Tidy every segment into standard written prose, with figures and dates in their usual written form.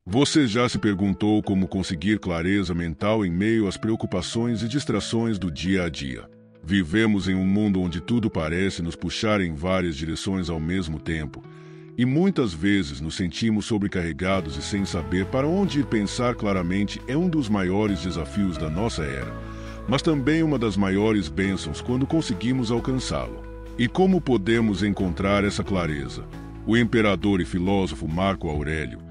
Você já se perguntou como conseguir clareza mental em meio às preocupações e distrações do dia a dia? Vivemos em um mundo onde tudo parece nos puxar em várias direções ao mesmo tempo, e muitas vezes nos sentimos sobrecarregados e sem saber para onde ir. Pensar claramente é um dos maiores desafios da nossa era, mas também uma das maiores bênçãos quando conseguimos alcançá-lo. E como podemos encontrar essa clareza? O imperador e filósofo Marco Aurélio,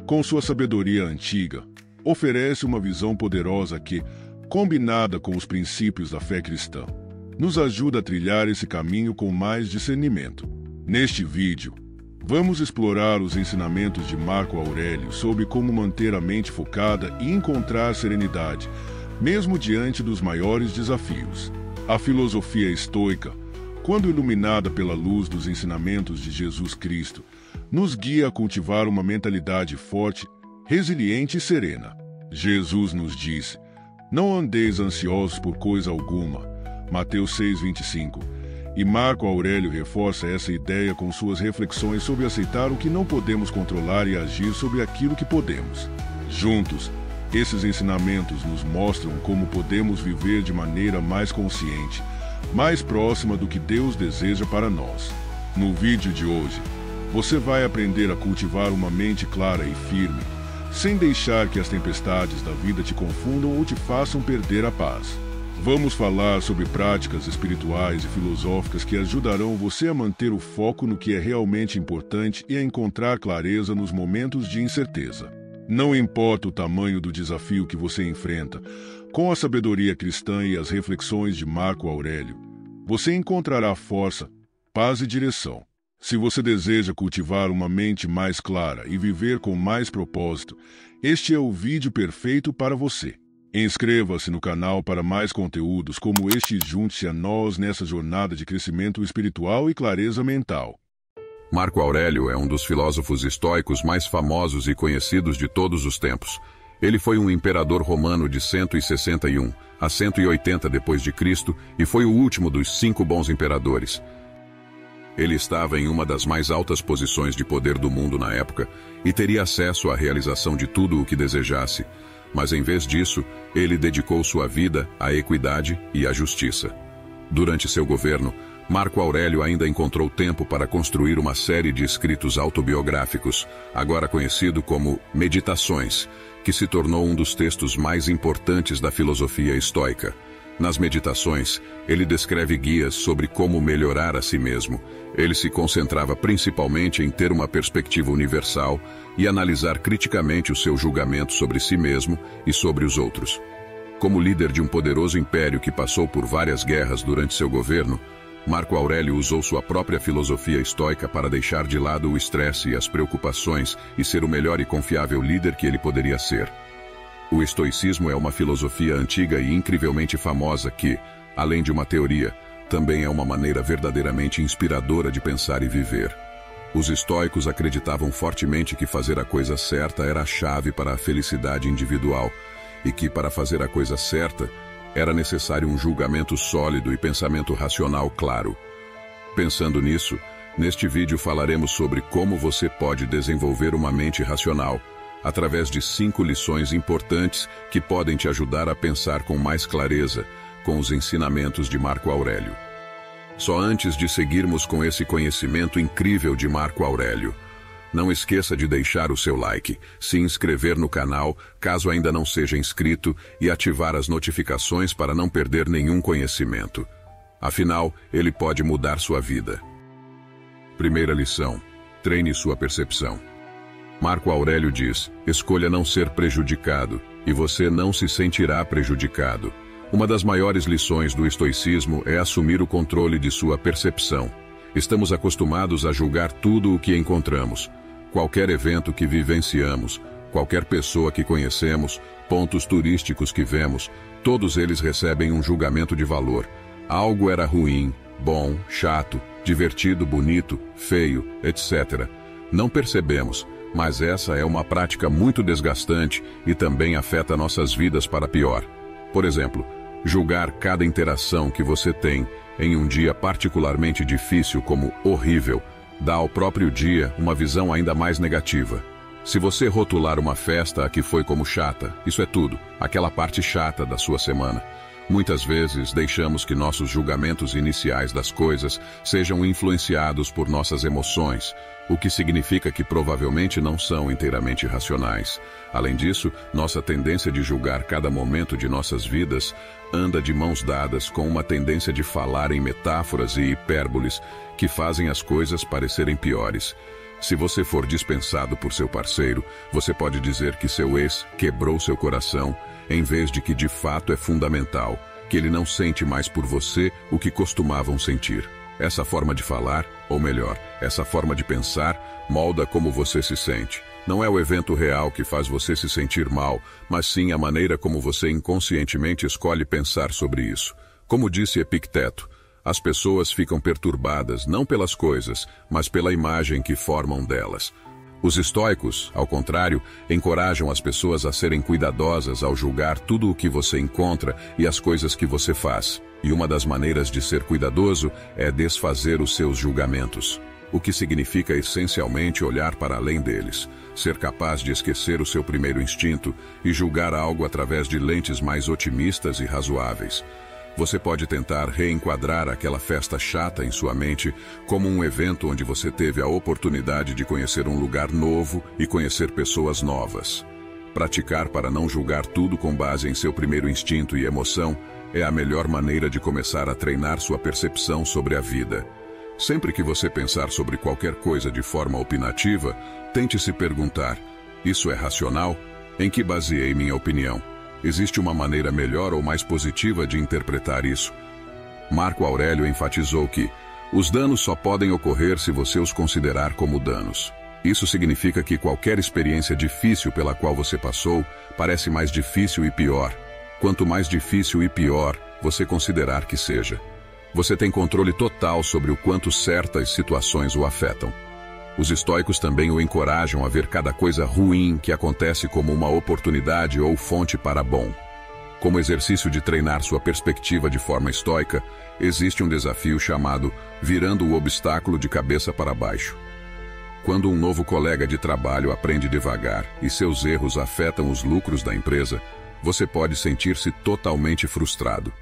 com sua sabedoria antiga, oferece uma visão poderosa que, combinada com os princípios da fé cristã, nos ajuda a trilhar esse caminho com mais discernimento. Neste vídeo, vamos explorar os ensinamentos de Marco Aurélio sobre como manter a mente focada e encontrar serenidade, mesmo diante dos maiores desafios. A filosofia estoica, quando iluminada pela luz dos ensinamentos de Jesus Cristo, nos guia a cultivar uma mentalidade forte, resiliente e serena. Jesus nos disse: "Não andeis ansiosos por coisa alguma." Mateus 6:25. E Marco Aurélio reforça essa ideia com suas reflexões sobre aceitar o que não podemos controlar e agir sobre aquilo que podemos. Juntos, esses ensinamentos nos mostram como podemos viver de maneira mais consciente, mais próxima do que Deus deseja para nós. No vídeo de hoje, você vai aprender a cultivar uma mente clara e firme, sem deixar que as tempestades da vida te confundam ou te façam perder a paz. Vamos falar sobre práticas espirituais e filosóficas que ajudarão você a manter o foco no que é realmente importante e a encontrar clareza nos momentos de incerteza. Não importa o tamanho do desafio que você enfrenta, com a sabedoria cristã e as reflexões de Marco Aurélio, você encontrará força, paz e direção. Se você deseja cultivar uma mente mais clara e viver com mais propósito, este é o vídeo perfeito para você. Inscreva-se no canal para mais conteúdos como este e junte-se a nós nessa jornada de crescimento espiritual e clareza mental. Marco Aurélio é um dos filósofos estoicos mais famosos e conhecidos de todos os tempos. Ele foi um imperador romano de 161 a 180 d.C. e foi o último dos 5 bons imperadores. Ele estava em uma das mais altas posições de poder do mundo na época e teria acesso à realização de tudo o que desejasse, mas em vez disso, ele dedicou sua vida à equidade e à justiça. Durante seu governo, Marco Aurélio ainda encontrou tempo para construir uma série de escritos autobiográficos, agora conhecido como Meditações, que se tornou um dos textos mais importantes da filosofia estoica. Nas Meditações, ele descreve guias sobre como melhorar a si mesmo. Ele se concentrava principalmente em ter uma perspectiva universal e analisar criticamente o seu julgamento sobre si mesmo e sobre os outros. Como líder de um poderoso império que passou por várias guerras durante seu governo, Marco Aurélio usou sua própria filosofia estoica para deixar de lado o estresse e as preocupações e ser o melhor e confiável líder que ele poderia ser. O estoicismo é uma filosofia antiga e incrivelmente famosa que, além de uma teoria, também é uma maneira verdadeiramente inspiradora de pensar e viver. Os estoicos acreditavam fortemente que fazer a coisa certa era a chave para a felicidade individual e que, para fazer a coisa certa, era necessário um julgamento sólido e pensamento racional claro. Pensando nisso, neste vídeo falaremos sobre como você pode desenvolver uma mente racional, através de 5 lições importantes que podem te ajudar a pensar com mais clareza, com os ensinamentos de Marco Aurélio. Só antes de seguirmos com esse conhecimento incrível de Marco Aurélio, não esqueça de deixar o seu like, se inscrever no canal, caso ainda não seja inscrito, e ativar as notificações para não perder nenhum conhecimento. Afinal, ele pode mudar sua vida. Primeira lição: treine sua percepção. Marco Aurélio diz: escolha não ser prejudicado, e você não se sentirá prejudicado. Uma das maiores lições do estoicismo é assumir o controle de sua percepção. Estamos acostumados a julgar tudo o que encontramos. Qualquer evento que vivenciamos, qualquer pessoa que conhecemos, pontos turísticos que vemos, todos eles recebem um julgamento de valor. Algo era ruim, bom, chato, divertido, bonito, feio, etc. Não percebemos, mas essa é uma prática muito desgastante e também afeta nossas vidas para pior. Por exemplo, julgar cada interação que você tem em um dia particularmente difícil como horrível, dá ao próprio dia uma visão ainda mais negativa. Se você rotular uma festa a que foi como chata, isso é tudo, aquela parte chata da sua semana. Muitas vezes deixamos que nossos julgamentos iniciais das coisas sejam influenciados por nossas emoções, o que significa que provavelmente não são inteiramente racionais. Além disso, nossa tendência de julgar cada momento de nossas vidas anda de mãos dadas com uma tendência de falar em metáforas e hipérboles que fazem as coisas parecerem piores. Se você for dispensado por seu parceiro, você pode dizer que seu ex quebrou seu coração, em vez de que de fato é fundamental, que ele não sente mais por você o que costumavam sentir. Essa forma de falar, ou melhor, essa forma de pensar, molda como você se sente. Não é o evento real que faz você se sentir mal, mas sim a maneira como você inconscientemente escolhe pensar sobre isso. Como disse Epicteto, as pessoas ficam perturbadas não pelas coisas, mas pela imagem que formam delas. Os estoicos, ao contrário, encorajam as pessoas a serem cuidadosas ao julgar tudo o que você encontra e as coisas que você faz. E uma das maneiras de ser cuidadoso é desfazer os seus julgamentos, o que significa essencialmente olhar para além deles, ser capaz de esquecer o seu primeiro instinto e julgar algo através de lentes mais otimistas e razoáveis. Você pode tentar reenquadrar aquela festa chata em sua mente como um evento onde você teve a oportunidade de conhecer um lugar novo e conhecer pessoas novas. Praticar para não julgar tudo com base em seu primeiro instinto e emoção é a melhor maneira de começar a treinar sua percepção sobre a vida. Sempre que você pensar sobre qualquer coisa de forma opinativa, tente se perguntar: isso é racional? Em que baseei minha opinião? Existe uma maneira melhor ou mais positiva de interpretar isso? Marco Aurélio enfatizou que os danos só podem ocorrer se você os considerar como danos. Isso significa que qualquer experiência difícil pela qual você passou parece mais difícil e pior. Quanto mais difícil e pior você considerar que seja, você tem controle total sobre o quanto certas situações o afetam. Os estoicos também o encorajam a ver cada coisa ruim que acontece como uma oportunidade ou fonte para bom. Como exercício de treinar sua perspectiva de forma estoica, existe um desafio chamado virando o obstáculo de cabeça para baixo. Quando um novo colega de trabalho aprende devagar e seus erros afetam os lucros da empresa, você pode sentir-se totalmente frustrado.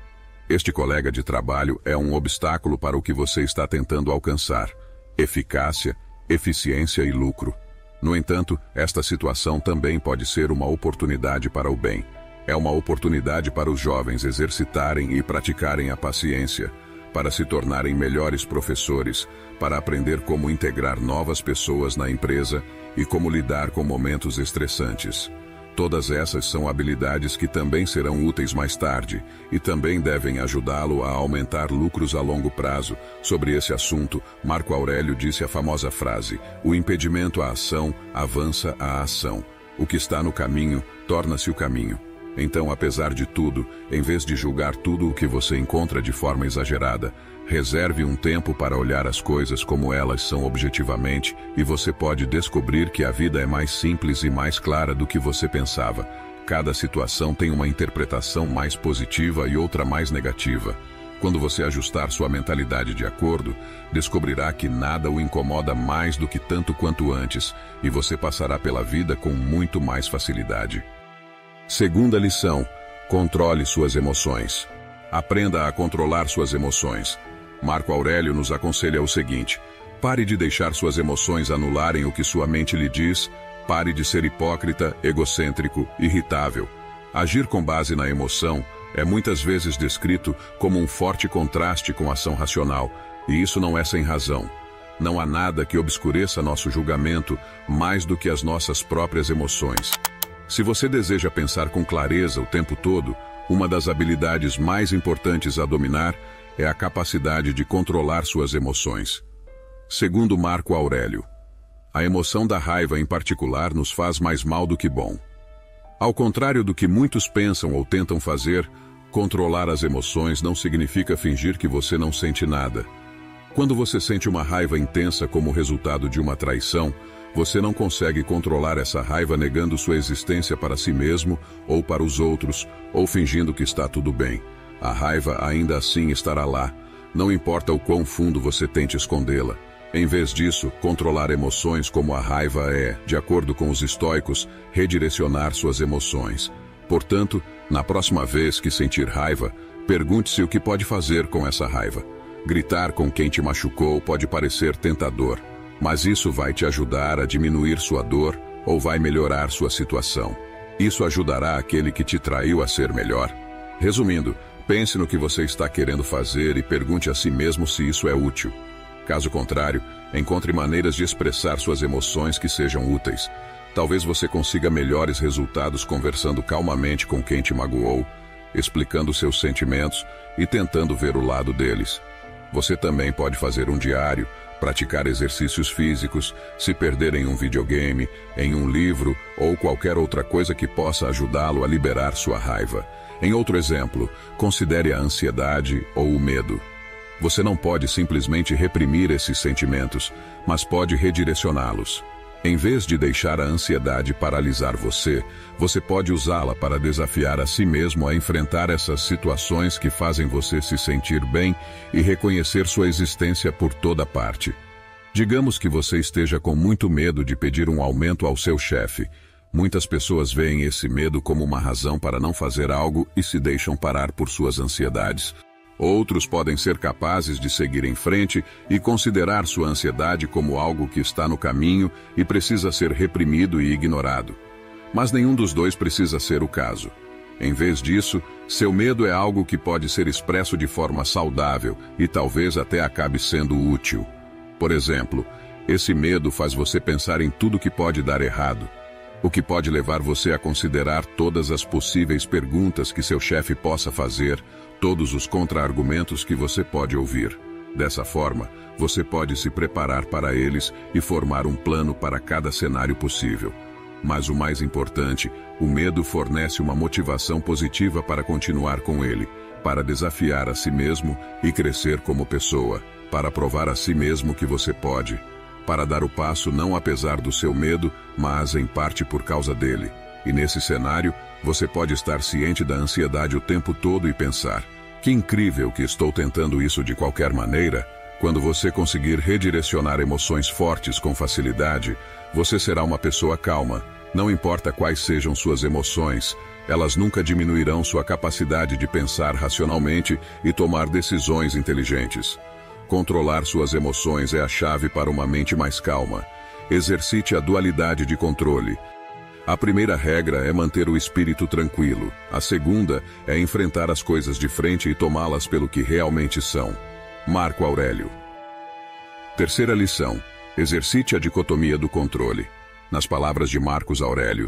Este colega de trabalho é um obstáculo para o que você está tentando alcançar: eficácia, eficiência e lucro. No entanto, esta situação também pode ser uma oportunidade para o bem. É uma oportunidade para os jovens exercitarem e praticarem a paciência, para se tornarem melhores professores, para aprender como integrar novas pessoas na empresa e como lidar com momentos estressantes. Todas essas são habilidades que também serão úteis mais tarde e também devem ajudá-lo a aumentar lucros a longo prazo. Sobre esse assunto, Marco Aurélio disse a famosa frase: o impedimento à ação avança a ação. O que está no caminho torna-se o caminho. Então, apesar de tudo, em vez de julgar tudo o que você encontra de forma exagerada, reserve um tempo para olhar as coisas como elas são objetivamente e você pode descobrir que a vida é mais simples e mais clara do que você pensava. Cada situação tem uma interpretação mais positiva e outra mais negativa. Quando você ajustar sua mentalidade de acordo, descobrirá que nada o incomoda mais do que tanto quanto antes e você passará pela vida com muito mais facilidade. Segunda lição: controle suas emoções. Aprenda a controlar suas emoções. Marco Aurélio nos aconselha o seguinte: pare de deixar suas emoções anularem o que sua mente lhe diz, pare de ser hipócrita, egocêntrico, irritável. Agir com base na emoção é muitas vezes descrito como um forte contraste com a ação racional, e isso não é sem razão. Não há nada que obscureça nosso julgamento mais do que as nossas próprias emoções. Se você deseja pensar com clareza o tempo todo, uma das habilidades mais importantes a dominar é a capacidade de controlar suas emoções. Segundo Marco Aurélio, a emoção da raiva em particular nos faz mais mal do que bom. Ao contrário do que muitos pensam ou tentam fazer, controlar as emoções não significa fingir que você não sente nada. Quando você sente uma raiva intensa como resultado de uma traição, você não consegue controlar essa raiva negando sua existência para si mesmo ou para os outros, ou fingindo que está tudo bem. A raiva ainda assim estará lá, não importa o quão fundo você tente escondê-la. Em vez disso, controlar emoções como a raiva é, de acordo com os estoicos, redirecionar suas emoções. Portanto, na próxima vez que sentir raiva, pergunte-se o que pode fazer com essa raiva. Gritar com quem te machucou pode parecer tentador, mas isso vai te ajudar a diminuir sua dor ou vai melhorar sua situação. Isso ajudará aquele que te traiu a ser melhor. Resumindo, pense no que você está querendo fazer e pergunte a si mesmo se isso é útil. Caso contrário, encontre maneiras de expressar suas emoções que sejam úteis. Talvez você consiga melhores resultados conversando calmamente com quem te magoou, explicando seus sentimentos e tentando ver o lado deles. Você também pode fazer um diário, praticar exercícios físicos, se perder em um videogame, em um livro ou qualquer outra coisa que possa ajudá-lo a liberar sua raiva. Em outro exemplo, considere a ansiedade ou o medo. Você não pode simplesmente reprimir esses sentimentos, mas pode redirecioná-los. Em vez de deixar a ansiedade paralisar você, você pode usá-la para desafiar a si mesmo a enfrentar essas situações que fazem você se sentir bem e reconhecer sua existência por toda parte. Digamos que você esteja com muito medo de pedir um aumento ao seu chefe. Muitas pessoas veem esse medo como uma razão para não fazer algo e se deixam parar por suas ansiedades. Outros podem ser capazes de seguir em frente e considerar sua ansiedade como algo que está no caminho e precisa ser reprimido e ignorado. Mas nenhum dos dois precisa ser o caso. Em vez disso, seu medo é algo que pode ser expresso de forma saudável e talvez até acabe sendo útil. Por exemplo, esse medo faz você pensar em tudo que pode dar errado, o que pode levar você a considerar todas as possíveis perguntas que seu chefe possa fazer, todos os contra-argumentos que você pode ouvir. Dessa forma, você pode se preparar para eles e formar um plano para cada cenário possível. Mas o mais importante, o medo fornece uma motivação positiva para continuar com ele, para desafiar a si mesmo e crescer como pessoa, para provar a si mesmo que você pode, para dar o passo não apesar do seu medo, mas em parte por causa dele. E nesse cenário, você pode estar ciente da ansiedade o tempo todo e pensar: que incrível que estou tentando isso de qualquer maneira. Quando você conseguir redirecionar emoções fortes com facilidade, você será uma pessoa calma. Não importa quais sejam suas emoções, elas nunca diminuirão sua capacidade de pensar racionalmente e tomar decisões inteligentes. Controlar suas emoções é a chave para uma mente mais calma. Exercite a dualidade de controle. A primeira regra é manter o espírito tranquilo. A segunda é enfrentar as coisas de frente e tomá-las pelo que realmente são. Marco Aurélio. Terceira lição: exercite a dicotomia do controle. Nas palavras de Marcos Aurélio,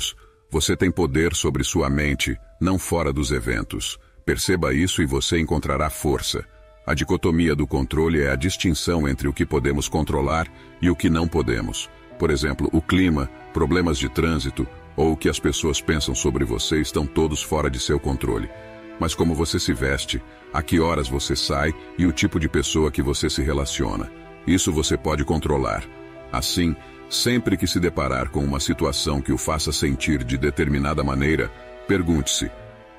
você tem poder sobre sua mente, não fora dos eventos. Perceba isso e você encontrará força. A dicotomia do controle é a distinção entre o que podemos controlar e o que não podemos. Por exemplo, o clima, problemas de trânsito ou o que as pessoas pensam sobre você estão todos fora de seu controle. Mas como você se veste, a que horas você sai e o tipo de pessoa que você se relaciona, isso você pode controlar. Assim, sempre que se deparar com uma situação que o faça sentir de determinada maneira, pergunte-se: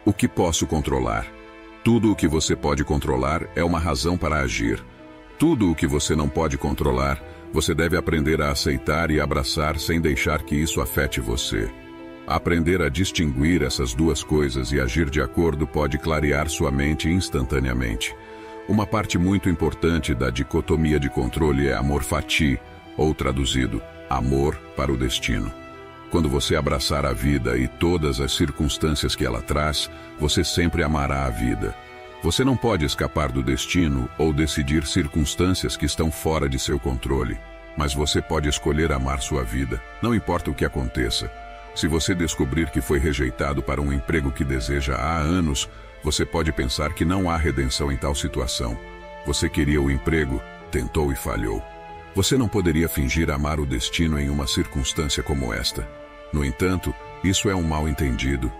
o que posso controlar? Tudo o que você pode controlar é uma razão para agir. Tudo o que você não pode controlar, você deve aprender a aceitar e abraçar sem deixar que isso afete você. Aprender a distinguir essas duas coisas e agir de acordo pode clarear sua mente instantaneamente. Uma parte muito importante da dicotomia de controle é amor fati, ou traduzido, amor para o destino. Quando você abraçar a vida e todas as circunstâncias que ela traz, você sempre amará a vida. Você não pode escapar do destino ou decidir circunstâncias que estão fora de seu controle, mas você pode escolher amar sua vida, não importa o que aconteça. Se você descobrir que foi rejeitado para um emprego que deseja há anos, você pode pensar que não há redenção em tal situação. Você queria o emprego, tentou e falhou. Você não poderia fingir amar o destino em uma circunstância como esta. No entanto, isso é um mal-entendido.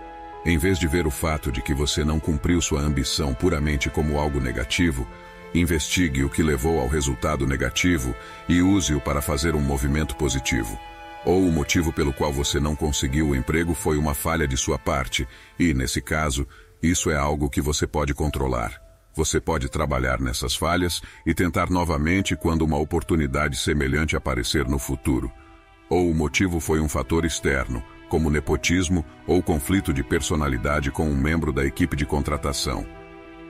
Em vez de ver o fato de que você não cumpriu sua ambição puramente como algo negativo, investigue o que levou ao resultado negativo e use-o para fazer um movimento positivo. Ou o motivo pelo qual você não conseguiu o emprego foi uma falha de sua parte, e, nesse caso, isso é algo que você pode controlar. Você pode trabalhar nessas falhas e tentar novamente quando uma oportunidade semelhante aparecer no futuro. Ou o motivo foi um fator externo, como nepotismo ou conflito de personalidade com um membro da equipe de contratação.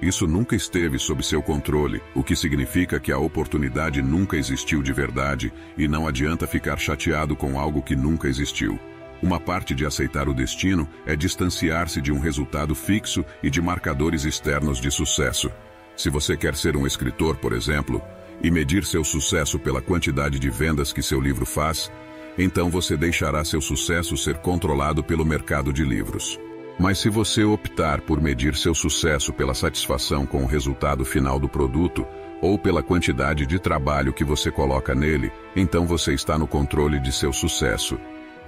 Isso nunca esteve sob seu controle, o que significa que a oportunidade nunca existiu de verdade e não adianta ficar chateado com algo que nunca existiu. Uma parte de aceitar o destino é distanciar-se de um resultado fixo e de marcadores externos de sucesso. Se você quer ser um escritor, por exemplo, e medir seu sucesso pela quantidade de vendas que seu livro faz, então você deixará seu sucesso ser controlado pelo mercado de livros. Mas se você optar por medir seu sucesso pela satisfação com o resultado final do produto, ou pela quantidade de trabalho que você coloca nele, então você está no controle de seu sucesso.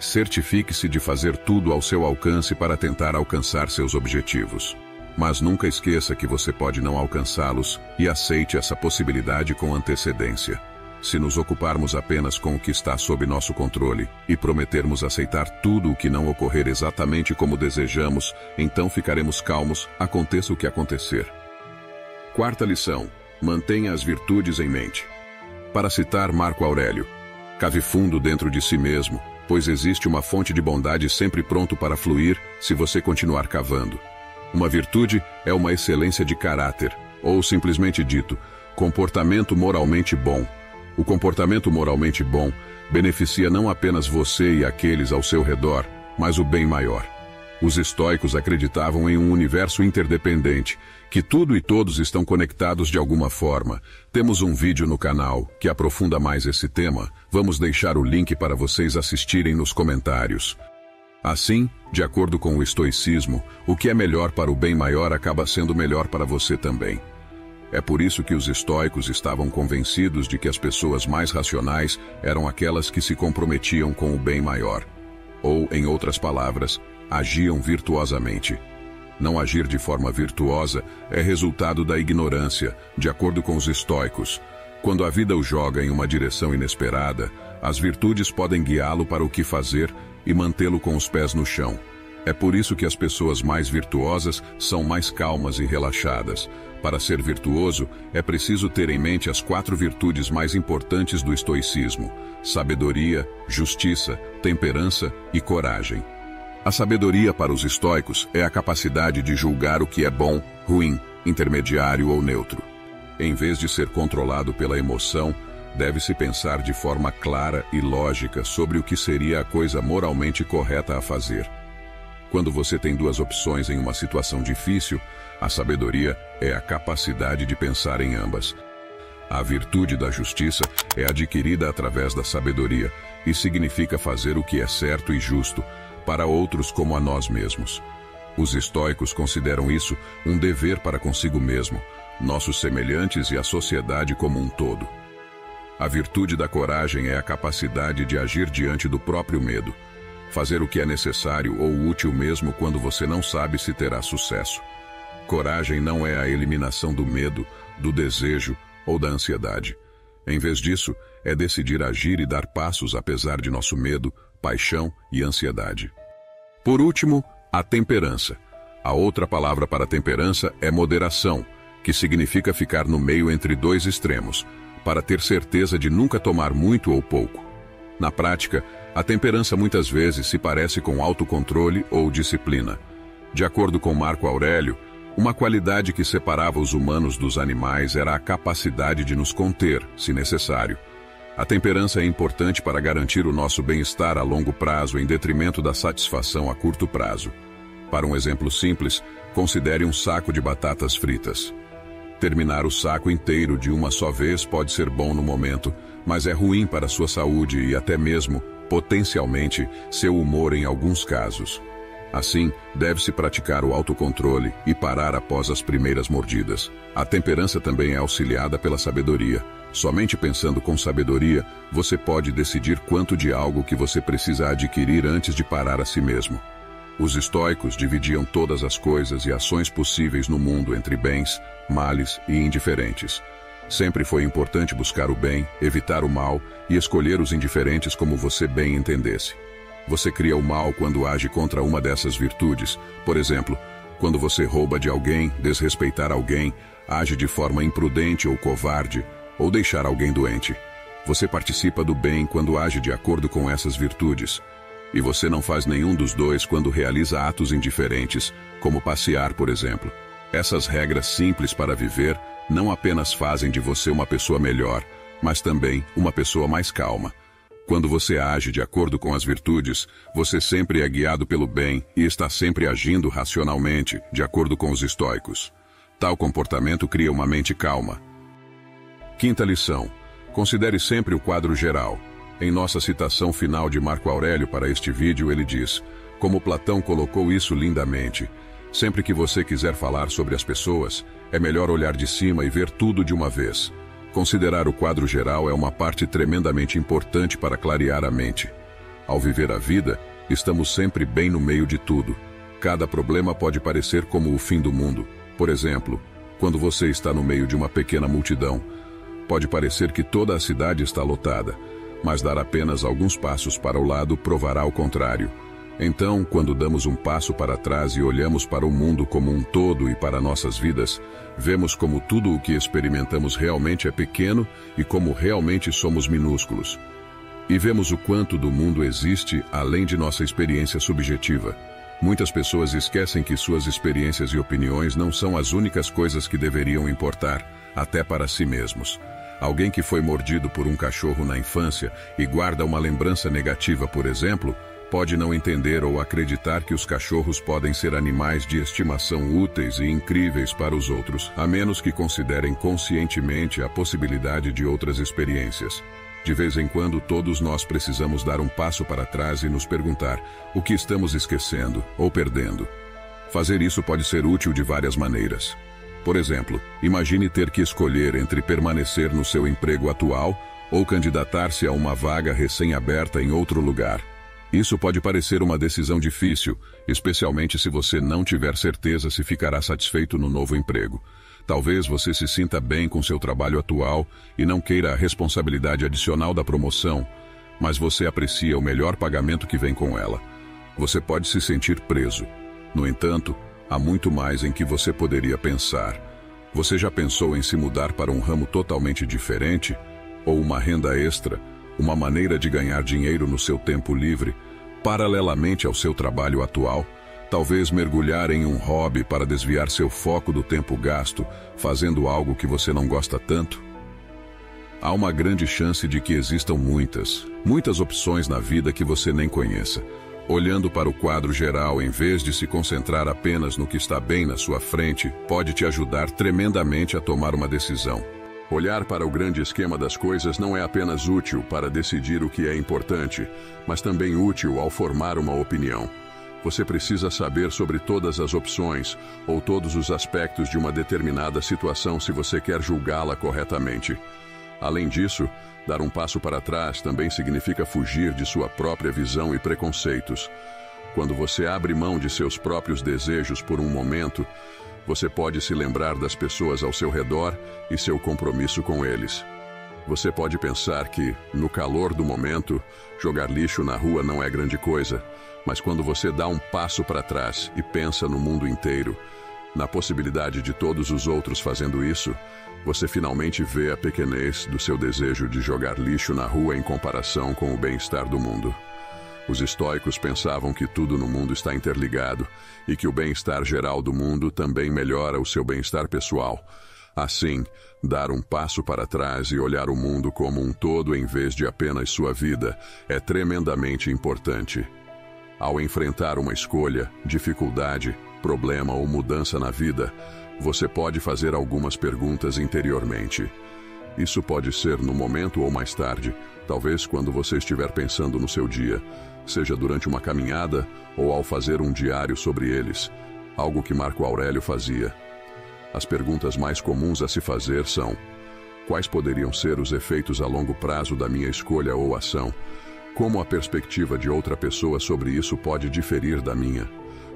Certifique-se de fazer tudo ao seu alcance para tentar alcançar seus objetivos. Mas nunca esqueça que você pode não alcançá-los e aceite essa possibilidade com antecedência. Se nos ocuparmos apenas com o que está sob nosso controle e prometermos aceitar tudo o que não ocorrer exatamente como desejamos, então ficaremos calmos, aconteça o que acontecer. Quarta lição: mantenha as virtudes em mente. Para citar Marco Aurélio, cave fundo dentro de si mesmo, pois existe uma fonte de bondade sempre pronto para fluir se você continuar cavando. Uma virtude é uma excelência de caráter, ou simplesmente dito, comportamento moralmente bom. O comportamento moralmente bom beneficia não apenas você e aqueles ao seu redor, mas o bem maior. Os estoicos acreditavam em um universo interdependente, que tudo e todos estão conectados de alguma forma. Temos um vídeo no canal que aprofunda mais esse tema. Vamos deixar o link para vocês assistirem nos comentários. Assim, de acordo com o estoicismo, o que é melhor para o bem maior acaba sendo melhor para você também. É por isso que os estoicos estavam convencidos de que as pessoas mais racionais eram aquelas que se comprometiam com o bem maior. Ou, em outras palavras, agiam virtuosamente. Não agir de forma virtuosa é resultado da ignorância, de acordo com os estoicos. Quando a vida o joga em uma direção inesperada, as virtudes podem guiá-lo para o que fazer e mantê-lo com os pés no chão. É por isso que as pessoas mais virtuosas são mais calmas e relaxadas. Para ser virtuoso, é preciso ter em mente as 4 virtudes mais importantes do estoicismo: sabedoria, justiça, temperança e coragem. A sabedoria para os estoicos é a capacidade de julgar o que é bom, ruim, intermediário ou neutro. Em vez de ser controlado pela emoção, deve-se pensar de forma clara e lógica sobre o que seria a coisa moralmente correta a fazer. Quando você tem 2 opções em uma situação difícil, a sabedoria é a capacidade de pensar em ambas. A virtude da justiça é adquirida através da sabedoria e significa fazer o que é certo e justo para outros como a nós mesmos. Os estoicos consideram isso um dever para consigo mesmo, nossos semelhantes e a sociedade como um todo. A virtude da coragem é a capacidade de agir diante do próprio medo. Fazer o que é necessário ou útil mesmo quando você não sabe se terá sucesso. Coragem não é a eliminação do medo, do desejo ou da ansiedade. Em vez disso, é decidir agir e dar passos apesar de nosso medo, paixão e ansiedade. Por último, a temperança. A outra palavra para temperança é moderação, que significa ficar no meio entre 2 extremos, para ter certeza de nunca tomar muito ou pouco. Na prática, a temperança muitas vezes se parece com autocontrole ou disciplina. De acordo com Marco Aurélio, uma qualidade que separava os humanos dos animais era a capacidade de nos conter, se necessário. A temperança é importante para garantir o nosso bem-estar a longo prazo em detrimento da satisfação a curto prazo. Para um exemplo simples, considere um saco de batatas fritas. Terminar o saco inteiro de uma só vez pode ser bom no momento, mas é ruim para sua saúde e até mesmo, potencialmente, seu humor em alguns casos. Assim, deve-se praticar o autocontrole e parar após as primeiras mordidas. A temperança também é auxiliada pela sabedoria. Somente pensando com sabedoria, você pode decidir quanto de algo que você precisa adquirir antes de parar a si mesmo. Os estoicos dividiam todas as coisas e ações possíveis no mundo entre bens, males e indiferentes. Sempre foi importante buscar o bem, evitar o mal e escolher os indiferentes como você bem entendesse. Você cria o mal quando age contra uma dessas virtudes. Por exemplo, quando você rouba de alguém, desrespeitar alguém, age de forma imprudente ou covarde, ou deixar alguém doente. Você participa do bem quando age de acordo com essas virtudes. E você não faz nenhum dos dois quando realiza atos indiferentes, como passear, por exemplo. Essas regras simples para viver não apenas fazem de você uma pessoa melhor, mas também uma pessoa mais calma. Quando você age de acordo com as virtudes, você sempre é guiado pelo bem e está sempre agindo racionalmente, de acordo com os estoicos. Tal comportamento cria uma mente calma. Quinta lição. Considere sempre o quadro geral. Em nossa citação final de Marco Aurélio para este vídeo, ele diz: como Platão colocou isso lindamente, sempre que você quiser falar sobre as pessoas, é melhor olhar de cima e ver tudo de uma vez. Considerar o quadro geral é uma parte tremendamente importante para clarear a mente. Ao viver a vida, estamos sempre bem no meio de tudo. Cada problema pode parecer como o fim do mundo. Por exemplo, quando você está no meio de uma pequena multidão, pode parecer que toda a cidade está lotada, mas dar apenas alguns passos para o lado provará o contrário. Então, quando damos um passo para trás e olhamos para o mundo como um todo e para nossas vidas, vemos como tudo o que experimentamos realmente é pequeno e como realmente somos minúsculos. E vemos o quanto do mundo existe além de nossa experiência subjetiva. Muitas pessoas esquecem que suas experiências e opiniões não são as únicas coisas que deveriam importar, até para si mesmos. Alguém que foi mordido por um cachorro na infância e guarda uma lembrança negativa, por exemplo, pode não entender ou acreditar que os cachorros podem ser animais de estimação úteis e incríveis para os outros, a menos que considerem conscientemente a possibilidade de outras experiências. De vez em quando, todos nós precisamos dar um passo para trás e nos perguntar o que estamos esquecendo ou perdendo. Fazer isso pode ser útil de várias maneiras. Por exemplo, imagine ter que escolher entre permanecer no seu emprego atual ou candidatar-se a uma vaga recém-aberta em outro lugar. Isso pode parecer uma decisão difícil, especialmente se você não tiver certeza se ficará satisfeito no novo emprego. Talvez você se sinta bem com seu trabalho atual e não queira a responsabilidade adicional da promoção, mas você aprecia o melhor pagamento que vem com ela. Você pode se sentir preso. No entanto, há muito mais em que você poderia pensar. Você já pensou em se mudar para um ramo totalmente diferente? Ou uma renda extra, uma maneira de ganhar dinheiro no seu tempo livre, paralelamente ao seu trabalho atual? Talvez mergulhar em um hobby para desviar seu foco do tempo gasto, fazendo algo que você não gosta tanto? Há uma grande chance de que existam muitas opções na vida que você nem conheça. Olhando para o quadro geral, em vez de se concentrar apenas no que está bem na sua frente, pode te ajudar tremendamente a tomar uma decisão. Olhar para o grande esquema das coisas não é apenas útil para decidir o que é importante, mas também útil ao formar uma opinião. Você precisa saber sobre todas as opções ou todos os aspectos de uma determinada situação se você quer julgá-la corretamente. Além disso, dar um passo para trás também significa fugir de sua própria visão e preconceitos. Quando você abre mão de seus próprios desejos por um momento, você pode se lembrar das pessoas ao seu redor e seu compromisso com eles. Você pode pensar que, no calor do momento, jogar lixo na rua não é grande coisa, mas quando você dá um passo para trás e pensa no mundo inteiro, na possibilidade de todos os outros fazendo isso, você finalmente vê a pequenez do seu desejo de jogar lixo na rua em comparação com o bem-estar do mundo. Os estoicos pensavam que tudo no mundo está interligado e que o bem-estar geral do mundo também melhora o seu bem-estar pessoal. Assim, dar um passo para trás e olhar o mundo como um todo em vez de apenas sua vida é tremendamente importante. Ao enfrentar uma escolha, dificuldade, problema ou mudança na vida, você pode fazer algumas perguntas interiormente. Isso pode ser no momento ou mais tarde, talvez quando você estiver pensando no seu dia, seja durante uma caminhada ou ao fazer um diário sobre eles, algo que Marco Aurélio fazia. As perguntas mais comuns a se fazer são: quais poderiam ser os efeitos a longo prazo da minha escolha ou ação? Como a perspectiva de outra pessoa sobre isso pode diferir da minha?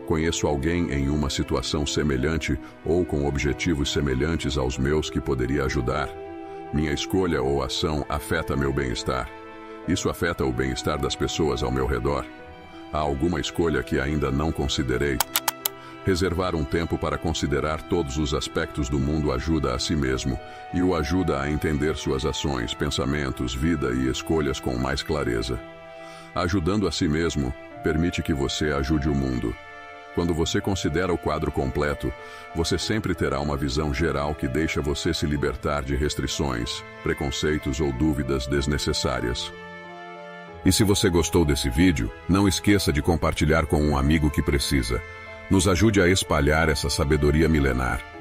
Conheço alguém em uma situação semelhante ou com objetivos semelhantes aos meus que poderia ajudar? Minha escolha ou ação afeta meu bem-estar? Isso afeta o bem-estar das pessoas ao meu redor? Há alguma escolha que ainda não considerei? Reservar um tempo para considerar todos os aspectos do mundo ajuda a si mesmo e o ajuda a entender suas ações, pensamentos, vida e escolhas com mais clareza. Ajudando a si mesmo, permite que você ajude o mundo. Quando você considera o quadro completo, você sempre terá uma visão geral que deixa você se libertar de restrições, preconceitos ou dúvidas desnecessárias. E se você gostou desse vídeo, não esqueça de compartilhar com um amigo que precisa. Nos ajude a espalhar essa sabedoria milenar.